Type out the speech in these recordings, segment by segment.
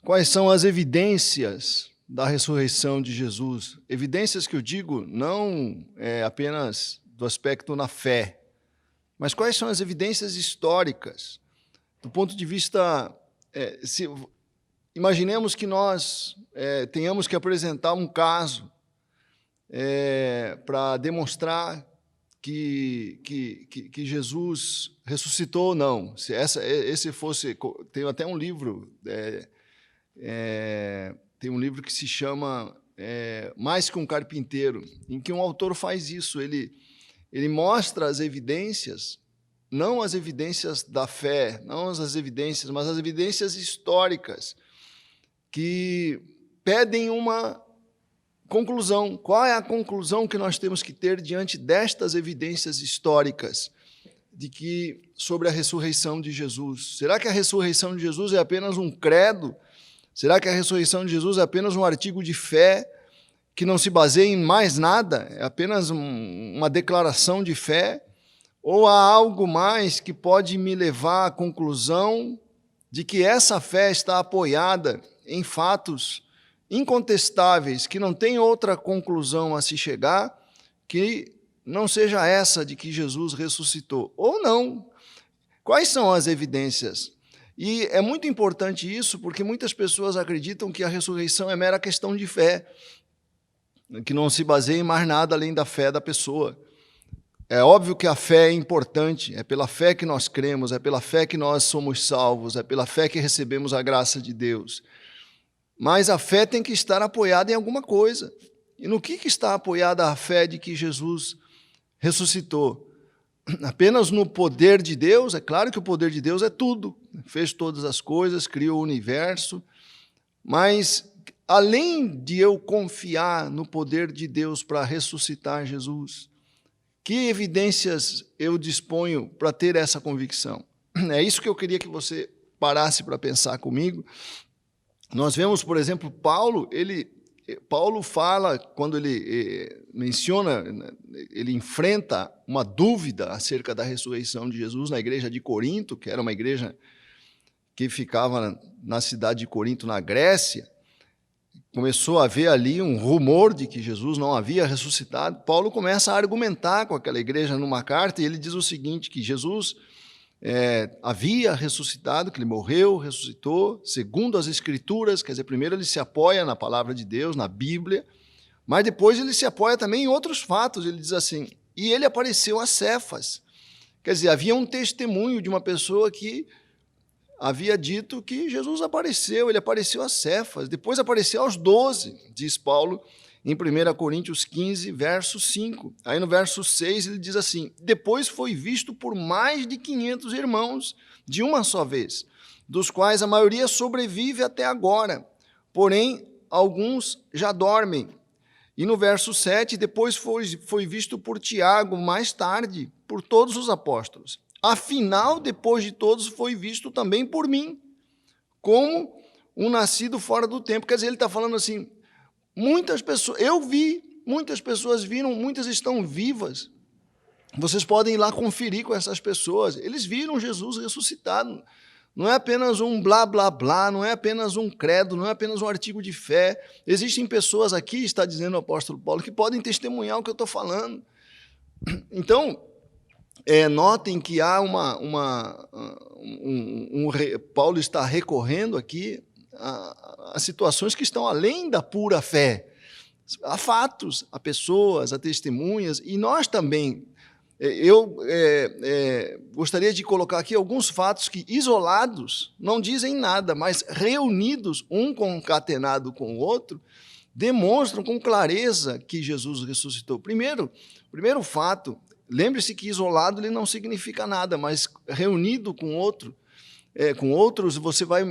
Quais são as evidências da ressurreição de Jesus? Evidências que eu digo não apenas do aspecto na fé, mas quais são as evidências históricas? Do ponto de vista... imaginemos que nós tenhamos que apresentar um caso para demonstrar que Jesus ressuscitou ou não. Se esse fosse... Tem até um livro... tem um livro que se chama Mais que um Carpinteiro, em que um autor faz isso. Ele mostra as evidências, não as evidências da fé, não as evidências, mas as evidências históricas, que pedem uma conclusão. Qual é a conclusão que nós temos que ter diante destas evidências históricas sobre a ressurreição de Jesus? Será que a ressurreição de Jesus é apenas um credo? Será que a ressurreição de Jesus é apenas um artigo de fé que não se baseia em mais nada? É apenas uma declaração de fé? Ou há algo mais que pode me levar à conclusão de que essa fé está apoiada em fatos incontestáveis, que não tem outra conclusão a se chegar, que não seja essa de que Jesus ressuscitou? Ou não? Quais são as evidências? E é muito importante isso, porque muitas pessoas acreditam que a ressurreição é mera questão de fé, que não se baseia em mais nada além da fé da pessoa. É óbvio que a fé é importante, é pela fé que nós cremos, é pela fé que nós somos salvos, é pela fé que recebemos a graça de Deus. Mas a fé tem que estar apoiada em alguma coisa. E no que está apoiada a fé de que Jesus ressuscitou? Apenas no poder de Deus? É claro que o poder de Deus é tudo, fez todas as coisas, criou o universo, mas além de eu confiar no poder de Deus para ressuscitar Jesus, que evidências eu disponho para ter essa convicção? É isso que eu queria que você parasse para pensar comigo. Nós vemos, por exemplo, Paulo fala, quando ele menciona, ele enfrenta uma dúvida acerca da ressurreição de Jesus na igreja de Corinto, que era uma igreja que ficava na cidade de Corinto, na Grécia. Começou a haver ali um rumor de que Jesus não havia ressuscitado. Paulo começa a argumentar com aquela igreja numa carta, e ele diz o seguinte, que Jesus havia ressuscitado, que ele morreu, ressuscitou, segundo as Escrituras. Quer dizer, primeiro ele se apoia na palavra de Deus, na Bíblia, mas depois ele se apoia também em outros fatos. Ele diz assim, e ele apareceu a Cefas. Quer dizer, havia um testemunho de uma pessoa que havia dito que Jesus apareceu, ele apareceu a Cefas, depois apareceu aos 12, diz Paulo, em 1 Coríntios 15, verso 5. Aí no verso 6 ele diz assim, depois foi visto por mais de 500 irmãos, de uma só vez, dos quais a maioria sobrevive até agora, porém alguns já dormem. E no verso 7, depois foi visto por Tiago, mais tarde, por todos os apóstolos. Afinal, depois de todos, foi visto também por mim, como um nascido fora do tempo. Quer dizer, ele está falando assim, muitas pessoas, eu vi, muitas pessoas viram, muitas estão vivas. Vocês podem ir lá conferir com essas pessoas. Eles viram Jesus ressuscitado. Não é apenas um blá, blá, blá, não é apenas um credo, não é apenas um artigo de fé. Existem pessoas aqui, está dizendo o apóstolo Paulo, que podem testemunhar o que eu estou falando. Então, notem que há Paulo está recorrendo aqui a situações que estão além da pura fé. Há fatos, há pessoas, há testemunhas, e nós também. Eu gostaria de colocar aqui alguns fatos que, isolados, não dizem nada, mas reunidos, um concatenado com o outro, demonstram com clareza que Jesus ressuscitou. Primeiro fato, lembre-se que isolado ele não significa nada, mas reunido com outros, você vai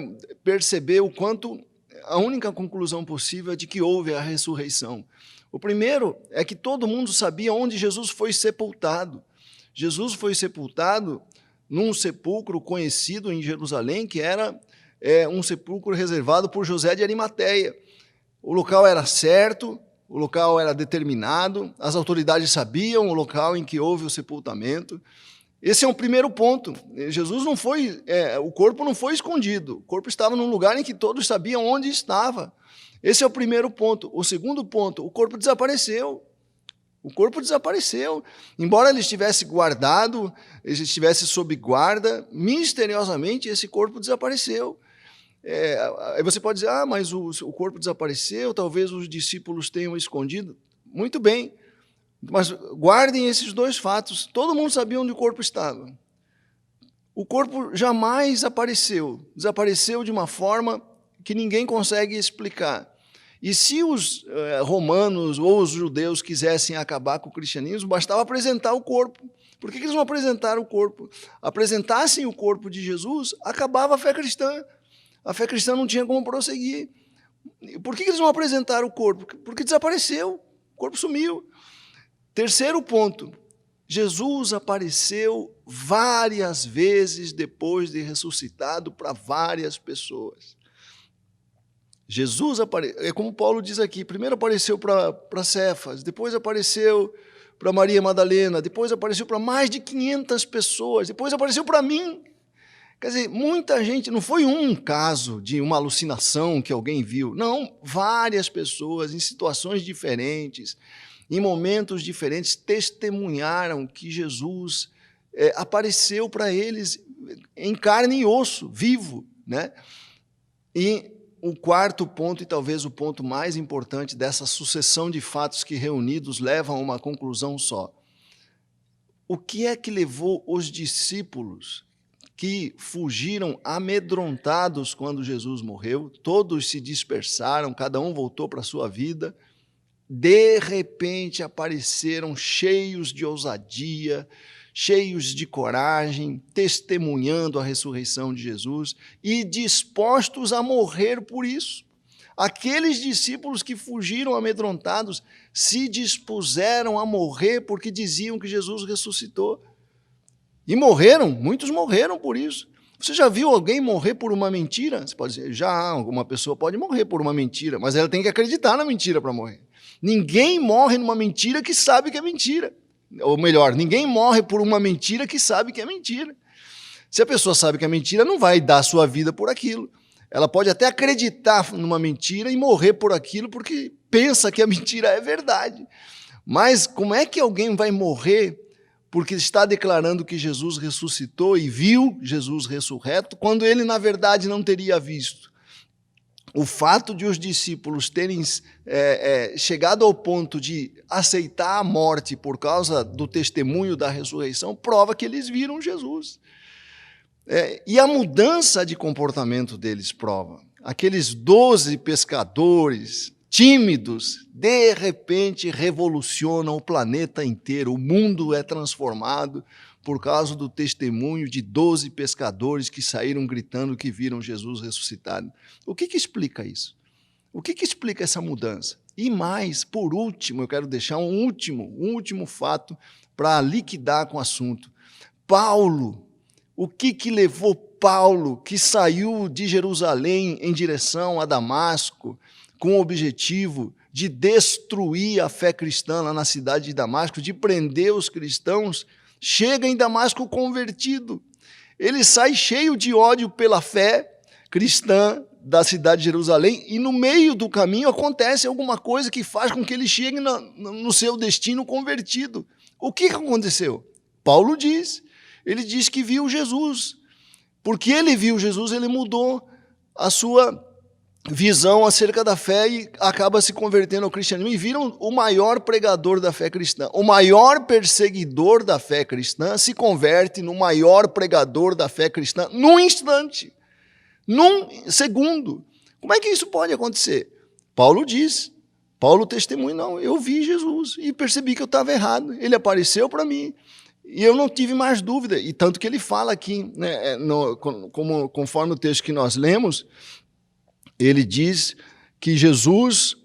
perceber o quanto a única conclusão possível é de que houve a ressurreição. O primeiro é que todo mundo sabia onde Jesus foi sepultado. Jesus foi sepultado num sepulcro conhecido em Jerusalém, que era um sepulcro reservado por José de Arimateia. O local era certo, o local era determinado, as autoridades sabiam o local em que houve o sepultamento, Esse é o primeiro ponto. Jesus não foi, o corpo não foi escondido. O corpo estava num lugar em que todos sabiam onde estava. Esse é o primeiro ponto. O segundo ponto, o corpo desapareceu. O corpo desapareceu. Embora ele estivesse guardado, ele estivesse sob guarda, misteriosamente esse corpo desapareceu. Aí você pode dizer, mas o corpo desapareceu, talvez os discípulos tenham escondido. Muito bem. Mas guardem esses dois fatos. Todo mundo sabia onde o corpo estava. O corpo jamais apareceu. Desapareceu de uma forma que ninguém consegue explicar. E se os romanos ou os judeus quisessem acabar com o cristianismo, bastava apresentar o corpo. Por que eles não apresentaram o corpo? Apresentassem o corpo de Jesus, acabava a fé cristã. A fé cristã não tinha como prosseguir. Por que eles não apresentaram o corpo? Porque desapareceu. O corpo sumiu. Terceiro ponto, Jesus apareceu várias vezes depois de ressuscitado para várias pessoas. Jesus apareceu, é como Paulo diz aqui, primeiro apareceu para Cefas, depois apareceu para Maria Madalena, depois apareceu para mais de 500 pessoas, depois apareceu para mim. Quer dizer, muita gente, não foi um caso de uma alucinação que alguém viu, não, várias pessoas em situações diferentes, em momentos diferentes, testemunharam que Jesus apareceu para eles em carne e osso, vivo, né? E o quarto ponto, e talvez o ponto mais importante dessa sucessão de fatos que reunidos levam a uma conclusão só. O que é que levou os discípulos que fugiram amedrontados quando Jesus morreu? Todos se dispersaram, cada um voltou para a sua vida. De repente apareceram cheios de ousadia, cheios de coragem, testemunhando a ressurreição de Jesus e dispostos a morrer por isso. Aqueles discípulos que fugiram amedrontados se dispuseram a morrer porque diziam que Jesus ressuscitou. E morreram, muitos morreram por isso. Você já viu alguém morrer por uma mentira? Você pode dizer, já, alguma pessoa pode morrer por uma mentira, mas ela tem que acreditar na mentira para morrer. Ninguém morre numa mentira que sabe que é mentira. Ou melhor, ninguém morre por uma mentira que sabe que é mentira. Se a pessoa sabe que é mentira, não vai dar a sua vida por aquilo. Ela pode até acreditar numa mentira e morrer por aquilo porque pensa que a mentira é verdade. Mas como é que alguém vai morrer porque está declarando que Jesus ressuscitou e viu Jesus ressurreto, quando ele, na verdade, não teria visto? O fato de os discípulos terem chegado ao ponto de aceitar a morte por causa do testemunho da ressurreição prova que eles viram Jesus. E a mudança de comportamento deles prova. Aqueles 12 pescadores tímidos, de repente revolucionam o planeta inteiro. O mundo é transformado por causa do testemunho de 12 pescadores que saíram gritando que viram Jesus ressuscitado. O que explica isso? O que explica essa mudança? E mais, por último, eu quero deixar um último fato para liquidar com o assunto. Paulo, o que levou Paulo, que saiu de Jerusalém em direção a Damasco, com o objetivo de destruir a fé cristã lá na cidade de Damasco, de prender os cristãos, chega em Damasco convertido. Ele sai cheio de ódio pela fé cristã da cidade de Jerusalém e no meio do caminho acontece alguma coisa que faz com que ele chegue no seu destino convertido. O que aconteceu? Paulo diz, ele diz que viu Jesus. Porque ele viu Jesus, ele mudou a sua visão acerca da fé e acaba se convertendo ao cristianismo e viram o maior pregador da fé cristã. O maior perseguidor da fé cristã se converte no maior pregador da fé cristã num instante, num segundo. Como é que isso pode acontecer? Paulo diz, Paulo testemunha, não, eu vi Jesus e percebi que eu estava errado, ele apareceu para mim. E eu não tive mais dúvida, e tanto que ele fala aqui, né, conforme o texto que nós lemos, ele diz que Jesus,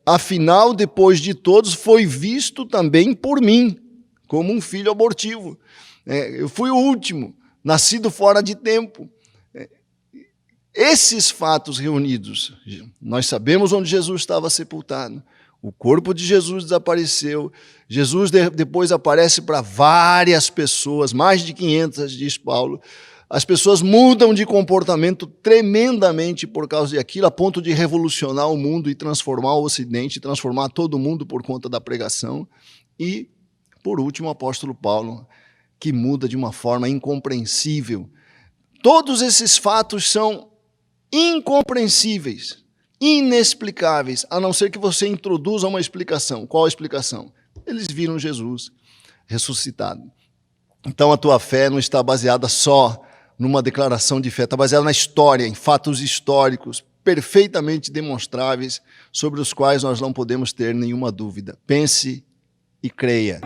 afinal, depois de todos, foi visto também por mim, como um filho abortivo. Eu fui o último, nascido fora de tempo. Esses fatos reunidos, nós sabemos onde Jesus estava sepultado, O corpo de Jesus desapareceu. Jesus depois aparece para várias pessoas, mais de 500, diz Paulo. As pessoas mudam de comportamento tremendamente por causa daquilo, a ponto de revolucionar o mundo e transformar o Ocidente, transformar todo mundo por conta da pregação. E, por último, o apóstolo Paulo, que muda de uma forma incompreensível. Todos esses fatos são incompreensíveis, inexplicáveis, a não ser que você introduza uma explicação. Qual a explicação? Eles viram Jesus ressuscitado. Então a tua fé não está baseada só numa declaração de fé, está baseada na história, em fatos históricos perfeitamente demonstráveis, sobre os quais nós não podemos ter nenhuma dúvida. Pense e creia.